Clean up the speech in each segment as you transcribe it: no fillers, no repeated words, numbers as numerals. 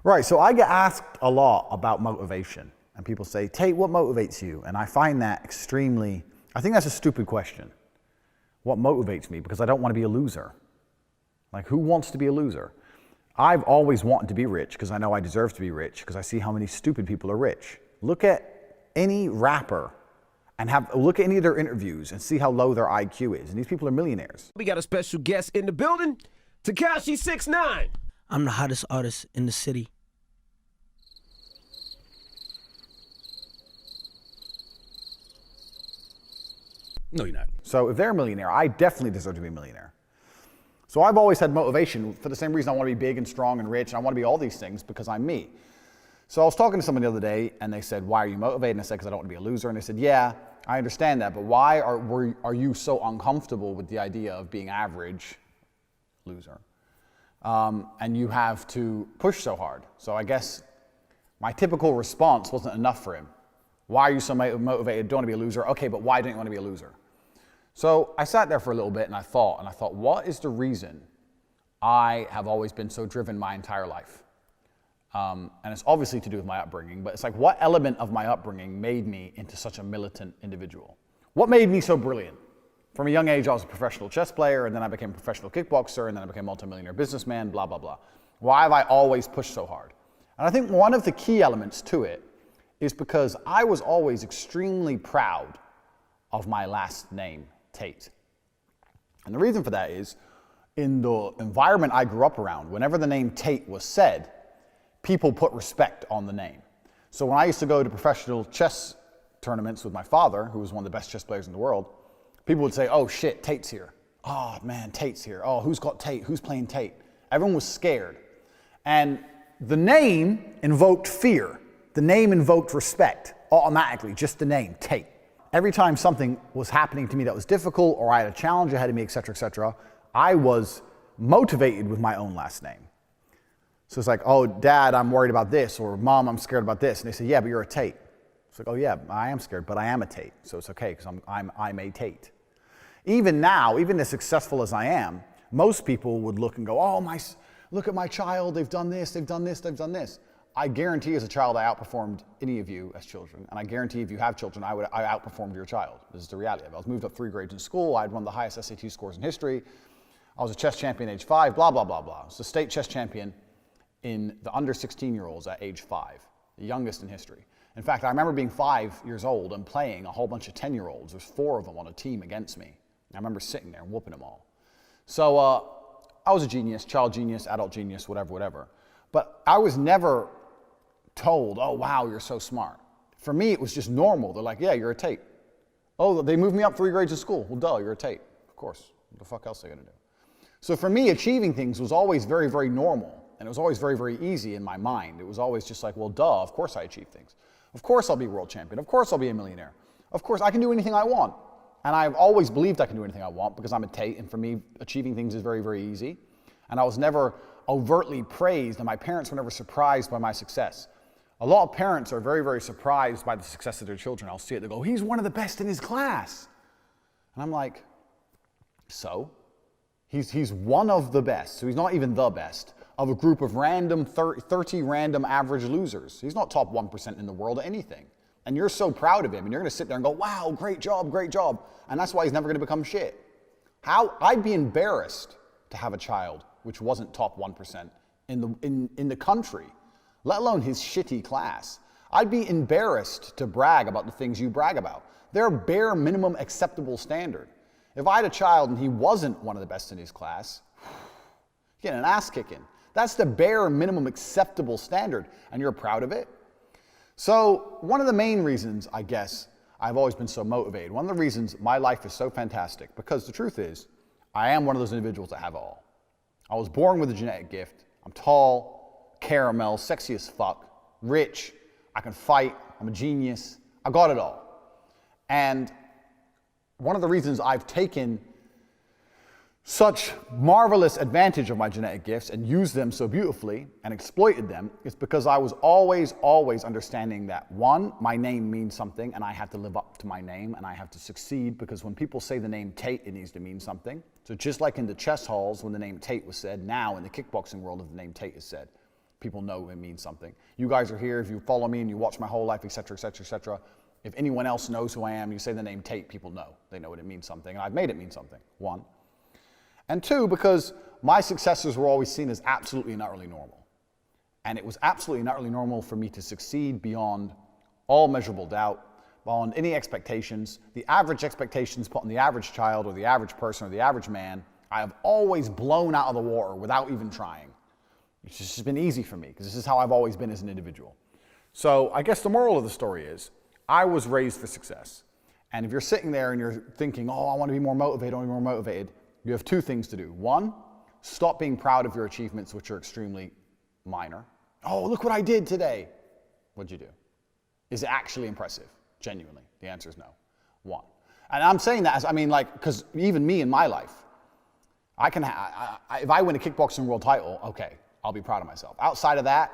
Right, so I get asked a lot about motivation, and people say, Tate, what motivates you? And I find that I think that's a stupid question. What motivates me? Because I don't want to be a loser. Like, who wants to be a loser? I've always wanted to be rich because I know I deserve to be rich because I see how many stupid people are rich. Look at any rapper and look at any of their interviews and see how low their IQ is. And these people are millionaires. We got a special guest in the building, Tekashi 6ix9ine. I'm the hottest artist in the city. No, you're not. So if they're a millionaire, I definitely deserve to be a millionaire. So I've always had motivation for the same reason I want to be big and strong and rich, and I want to be all these things because I'm me. So I was talking to someone the other day, and they said, why are you motivated? And I said, because I don't want to be a loser. And they said, yeah, I understand that, but why are you so uncomfortable with the idea of being average, loser, and you have to push so hard? So I guess my typical response wasn't enough for him. Why are you so motivated? Don't want to be a loser. Okay, but why don't you want to be a loser? So I sat there for a little bit and I thought, what is the reason I have always been so driven my entire life? And it's obviously to do with my upbringing, but it's like, what element of my upbringing made me into such a militant individual? What made me so brilliant? From a young age, I was a professional chess player, and then I became a professional kickboxer, and then I became a multimillionaire businessman, blah, blah, blah. Why have I always pushed so hard? And I think one of the key elements to it is because I was always extremely proud of my last name, Tate. And the reason for that is, in the environment I grew up around, whenever the name Tate was said, people put respect on the name. So when I used to go to professional chess tournaments with my father, who was one of the best chess players in the world, people would say, oh shit, Tate's here. Oh man, Tate's here. Oh, who's got Tate? Who's playing Tate? Everyone was scared. And the name invoked fear. The name invoked respect automatically, just the name, Tate. Every time something was happening to me that was difficult or I had a challenge ahead of me, etc., I was motivated with my own last name. So it's like, oh, Dad, I'm worried about this, or Mom, I'm scared about this. And they say, yeah, but you're a Tate. It's like, oh yeah, I am scared, but I am a Tate. So it's okay, because I'm a Tate. Even now, even as successful as I am, most people would look and go, oh, look at my child, they've done this, they've done this, they've done this. I guarantee as a child I outperformed any of you as children, and I guarantee if you have children, I outperformed your child. This is the reality of it. I was moved up 3 grades in school, I had one of the highest SAT scores in history, I was a chess champion at age 5, blah, blah, blah, blah. I was a state chess champion in the under 16-year-olds at age 5, the youngest in history. In fact, I remember being 5 years old and playing a whole bunch of 10-year-olds. There's 4 of them on a team against me. I remember sitting there and whooping them all. So I was a genius, child genius, adult genius, whatever. But I was never told, oh, wow, you're so smart. For me, it was just normal. They're like, yeah, you're a Tate. Oh, they moved me up 3 grades in school. Well, duh, you're a Tate. Of course. What the fuck else are they going to do? So for me, achieving things was always very, very normal. And it was always very, very easy in my mind. It was always just like, well, duh, of course I achieve things. Of course I'll be world champion. Of course I'll be a millionaire. Of course I can do anything I want. And I've always believed I can do anything I want because I'm a Tate, and for me, achieving things is very, very easy. And I was never overtly praised, and my parents were never surprised by my success. A lot of parents are very, very surprised by the success of their children. I'll see it, they go, he's one of the best in his class. And I'm like, so? He's one of the best, so he's not even the best, of a group of 30 random average losers. He's not top 1% in the world at anything. And you're so proud of him, and you're gonna sit there and go, wow, great job, and that's why he's never gonna become shit. I'd be embarrassed to have a child which wasn't top 1% in the country, let alone his shitty class. I'd be embarrassed to brag about the things you brag about. They're bare minimum acceptable standard. If I had a child and he wasn't one of the best in his class, getting an ass kicking. That's the bare minimum acceptable standard, and you're proud of it? So one of the main reasons, I guess, I've always been so motivated, one of the reasons my life is so fantastic, because the truth is, I am one of those individuals that have it all. I was born with a genetic gift. I'm tall, caramel, sexy as fuck, rich, I can fight, I'm a genius, I've got it all. And one of the reasons I've taken such marvelous advantage of my genetic gifts and used them so beautifully and exploited them is because I was always understanding that, one, my name means something and I have to live up to my name and I have to succeed, because when people say the name Tate, it needs to mean something. So just like in the chess halls when the name Tate was said, now in the kickboxing world, if the name Tate is said, people know it means something. You guys are here, if you follow me and you watch my whole life, et cetera, et cetera, et cetera. If anyone else knows who I am, you say the name Tate, people know. They know it means something, and I've made it mean something, one. And two, because my successes were always seen as absolutely and utterly normal. And it was absolutely and utterly normal for me to succeed beyond all measurable doubt, beyond any expectations. The average expectations put on the average child or the average person or the average man, I have always blown out of the water without even trying. It's just been easy for me because this is how I've always been as an individual. So I guess the moral of the story is I was raised for success. And if you're sitting there and you're thinking, oh, I want to be more motivated, I want to be more motivated, you have two things to do. One, stop being proud of your achievements, which are extremely minor. Oh, look what I did today. What'd you do? Is it actually impressive? Genuinely. The answer is no. One. And I'm saying that as, because even me in my life, I can, if I win a kickboxing world title, okay, I'll be proud of myself. Outside of that,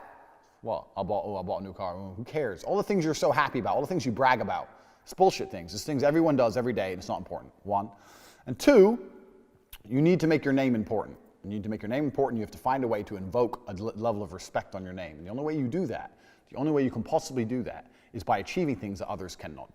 well, I bought a new car. Who cares? All the things you're so happy about, all the things you brag about, it's bullshit things. It's things everyone does every day and it's not important. One. And two, you need to make your name important. You need to make your name important. You have to find a way to invoke a level of respect on your name. And the only way you do that, the only way you can possibly do that, is by achieving things that others cannot do.